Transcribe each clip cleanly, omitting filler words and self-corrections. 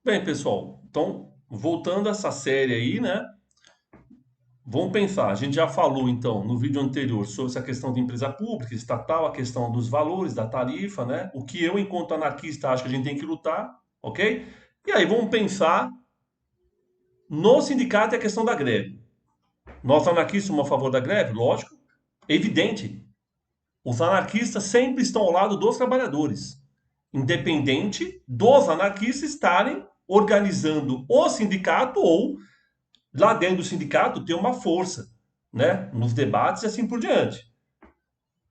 Bem, pessoal, então, voltando a essa série aí, né? Vamos pensar, a gente já falou então no vídeo anterior sobre essa questão de empresa pública, estatal, a questão dos valores, da tarifa, né? O que eu, enquanto anarquista, acho que a gente tem que lutar, ok? E aí vamos pensar no sindicato e a questão da greve. Nós anarquistas somos a favor da greve? Lógico, evidente. Os anarquistas sempre estão ao lado dos trabalhadores, independente dos anarquistas estarem organizando o sindicato ou lá dentro do sindicato ter uma força, né, nos debates e assim por diante.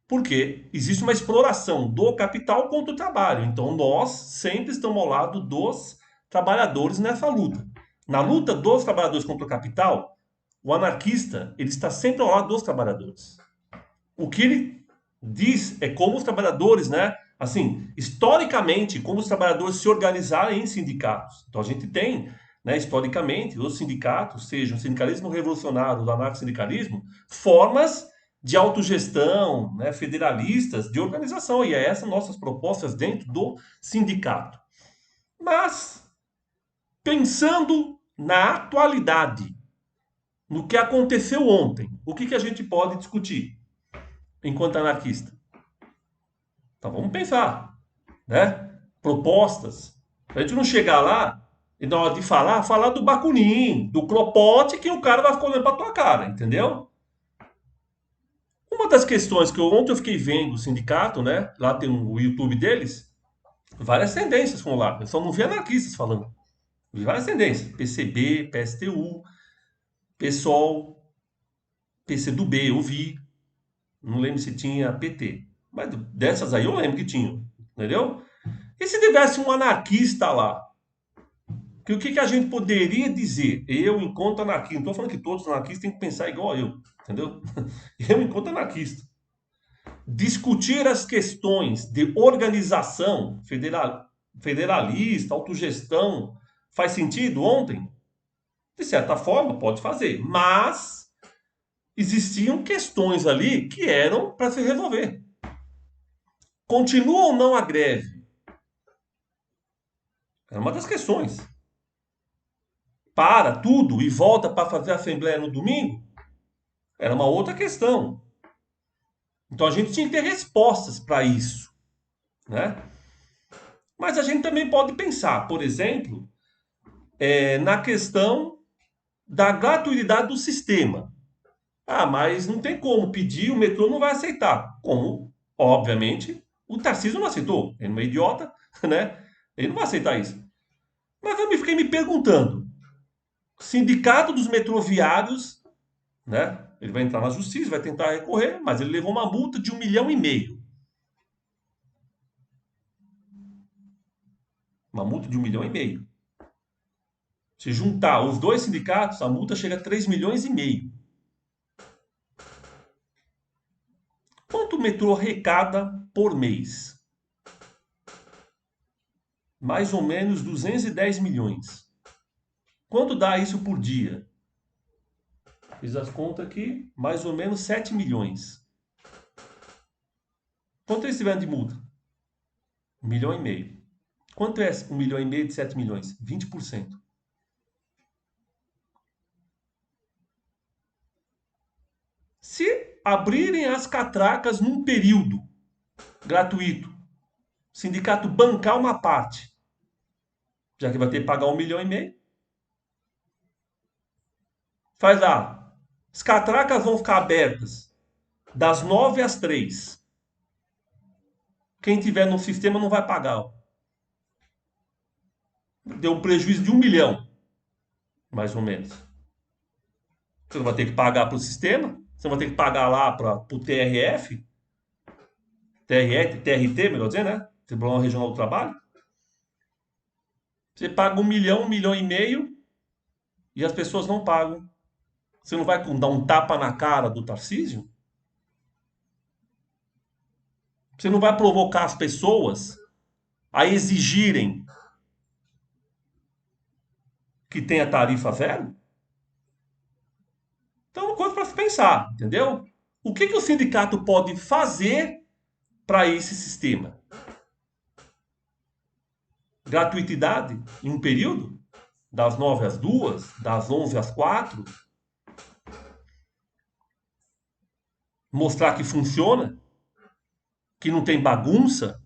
Porque existe uma exploração do capital contra o trabalho. Então nós sempre estamos ao lado dos trabalhadores nessa luta. Na luta dos trabalhadores contra o capital, o anarquista ele está sempre ao lado dos trabalhadores. O que ele diz é como os trabalhadores, né? Assim, historicamente, como os trabalhadores se organizaram em sindicatos. Então a gente tem, né, historicamente, os sindicatos, seja o sindicalismo revolucionário, o anarcossindicalismo, formas de autogestão, né, federalistas, de organização. E é essas nossas propostas dentro do sindicato. Mas, pensando na atualidade, no que aconteceu ontem, o que a gente pode discutir enquanto anarquista? Então vamos pensar, né? Propostas. A gente não chegar lá e na hora de falar, falar do Bakunin, do Clopote, que o cara vai ficar olhando pra tua cara, entendeu? Uma das questões que ontem eu fiquei vendo o sindicato, né? Lá tem o YouTube deles, várias tendências com lá. Eu só não vi anarquistas falando. Vi várias tendências. PCB, PSTU, PSOL, PCdoB, eu vi. Não lembro se tinha PT. Mas dessas aí eu lembro que tinha. Entendeu? E se tivesse um anarquista lá? Que o que a gente poderia dizer? Eu, enquanto anarquista, não estou falando que todos os anarquistas têm que pensar igual a eu, entendeu? Eu, enquanto anarquista, discutir as questões de organização federalista, autogestão, faz sentido ontem? De certa forma, pode fazer, mas existiam questões ali que eram para se resolver. Continua ou não a greve? Era uma das questões. Para tudo e volta para fazer a assembleia no domingo? Era uma outra questão. Então a gente tinha que ter respostas para isso, né? Mas a gente também pode pensar, por exemplo, na questão da gratuidade do sistema. Ah, mas não tem como pedir, o metrô não vai aceitar. Como, obviamente, o Tarcísio não aceitou. Ele não é idiota, né? Ele não vai aceitar isso. Mas eu me fiquei me perguntando, sindicato dos metroviários, né? Ele vai entrar na justiça, vai tentar recorrer, mas ele levou uma multa de 1,5 milhão. Uma multa de 1,5 milhão. Se juntar os dois sindicatos, a multa chega a 3,5 milhões. Quanto o metrô arrecada por mês? Mais ou menos 210 milhões. Quanto dá isso por dia? Fiz as contas aqui, mais ou menos 7 milhões. Quanto eles tiveram de multa? 1,5 milhão. Quanto é 1,5 milhão de 7 milhões? 20%. Se abrirem as catracas num período gratuito, o sindicato bancar uma parte, já que vai ter que pagar 1,5 milhão, faz lá. As catracas vão ficar abertas das 9 às 3. Quem tiver no sistema não vai pagar. Deu um prejuízo de 1 milhão, mais ou menos. Você não vai ter que pagar para o sistema, você vai ter que pagar lá para o TRF, TRT, melhor dizer, né? Tribunal Regional do Trabalho. Você paga 1 milhão, 1,5 milhão e as pessoas não pagam. Você não vai dar um tapa na cara do Tarcísio? Você não vai provocar as pessoas a exigirem que tenha tarifa zero? Então, é uma coisa para se pensar, entendeu? O que o sindicato pode fazer para esse sistema? Gratuitidade em um período, das 9 às 2, das 11 às 4. Mostrar que funciona, que não tem bagunça,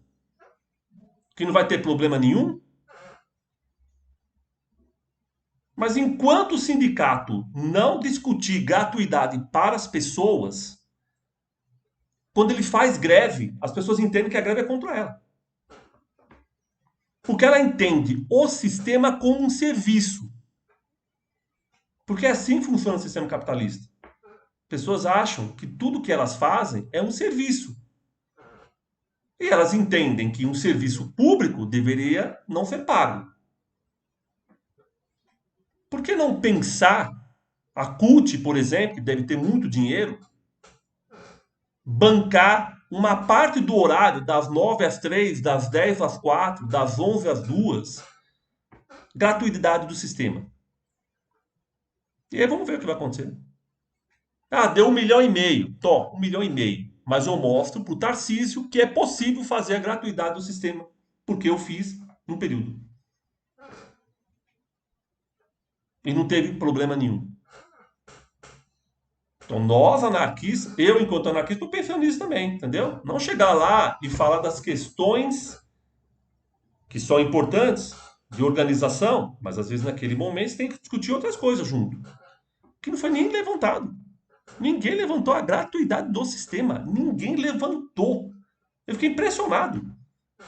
que não vai ter problema nenhum. Mas enquanto o sindicato não discutir gratuidade para as pessoas, quando ele faz greve, as pessoas entendem que a greve é contra ela. Porque ela entende o sistema como um serviço. Porque assim funciona o sistema capitalista. Pessoas acham que tudo que elas fazem é um serviço. E elas entendem que um serviço público deveria não ser pago. Por que não pensar a CUT, por exemplo, que deve ter muito dinheiro, bancar uma parte do horário das 9 às 3, das 10 às 4, das 11 às 2, gratuidade do sistema. E aí vamos ver o que vai acontecer. Ah, deu 1,5 milhão. Tó, 1,5 milhão. Mas eu mostro para o Tarcísio que é possível fazer a gratuidade do sistema, porque eu fiz num período. E não teve problema nenhum. Então, nós anarquistas, eu enquanto anarquista, estou pensando nisso também, entendeu? Não chegar lá e falar das questões que são importantes de organização, mas às vezes naquele momento você tem que discutir outras coisas junto. Que não foi nem levantado. Ninguém levantou a gratuidade do sistema. Ninguém levantou. Eu fiquei impressionado.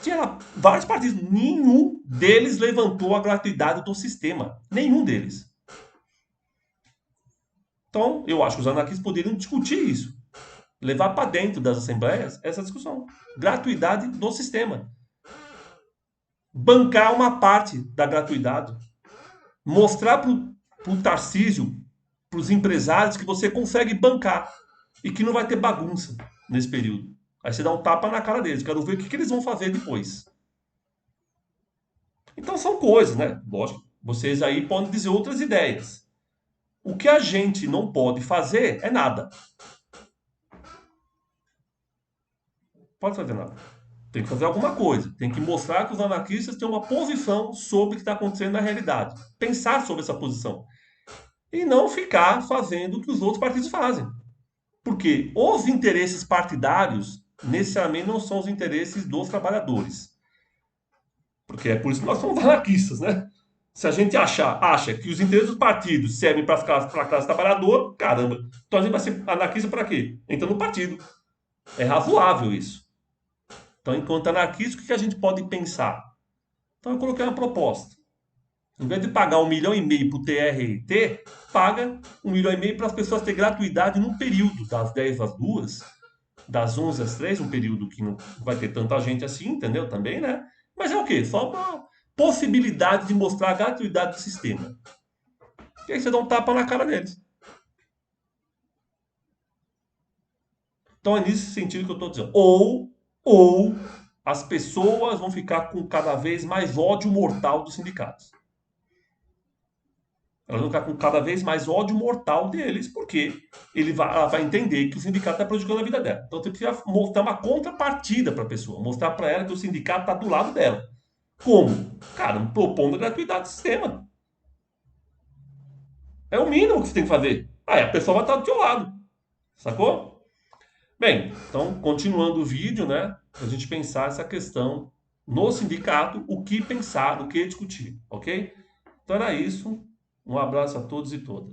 Tinha lá vários partidos, nenhum deles levantou a gratuidade do sistema. Nenhum deles. Então, eu acho que os anarquistas poderiam discutir isso. Levar para dentro das assembleias essa discussão. Gratuidade do sistema. Bancar uma parte da gratuidade. Mostrar para o Tarcísio, para os empresários, que você consegue bancar. E que não vai ter bagunça nesse período. Aí você dá um tapa na cara deles. Quero ver o que eles vão fazer depois. Então são coisas, né? Lógico, vocês aí podem dizer outras ideias. O que a gente não pode fazer é nada. Pode fazer nada. Tem que fazer alguma coisa. Tem que mostrar que os anarquistas têm uma posição sobre o que está acontecendo na realidade. Pensar sobre essa posição. E não ficar fazendo o que os outros partidos fazem. Porque os interesses partidários necessariamente não são os interesses dos trabalhadores. Porque é por isso que nós somos anarquistas, né? Se a gente acha que os interesses dos partidos servem para a classe trabalhadora, caramba, então a gente vai ser anarquista para quê? Entra no partido. É razoável isso. Então, enquanto anarquista, o que a gente pode pensar? Então, eu coloquei uma proposta. Em vez de pagar 1,5 milhão para o TRT, paga 1,5 milhão para as pessoas terem gratuidade num período, das 10 às 2, das 11 às 3, um período que não vai ter tanta gente assim, entendeu? Também, né? Mas é o quê? Só uma possibilidade de mostrar a gratuidade do sistema. E aí você dá um tapa na cara deles. Então é nesse sentido que eu estou dizendo. Ou as pessoas vão ficar com cada vez mais ódio mortal dos sindicatos. Elas vão ficar com cada vez mais ódio mortal deles, porque ela vai entender que o sindicato está prejudicando a vida dela. Então você precisa mostrar uma contrapartida para a pessoa, mostrar para ela que o sindicato está do lado dela. Como? Cara, propondo a gratuidade do sistema. É o mínimo que você tem que fazer. Aí a pessoa vai estar do teu lado. Sacou? Bem, então, continuando o vídeo, né? A gente pensar essa questão no sindicato, o que pensar, o que discutir, ok? Então era isso. Um abraço a todos e todas.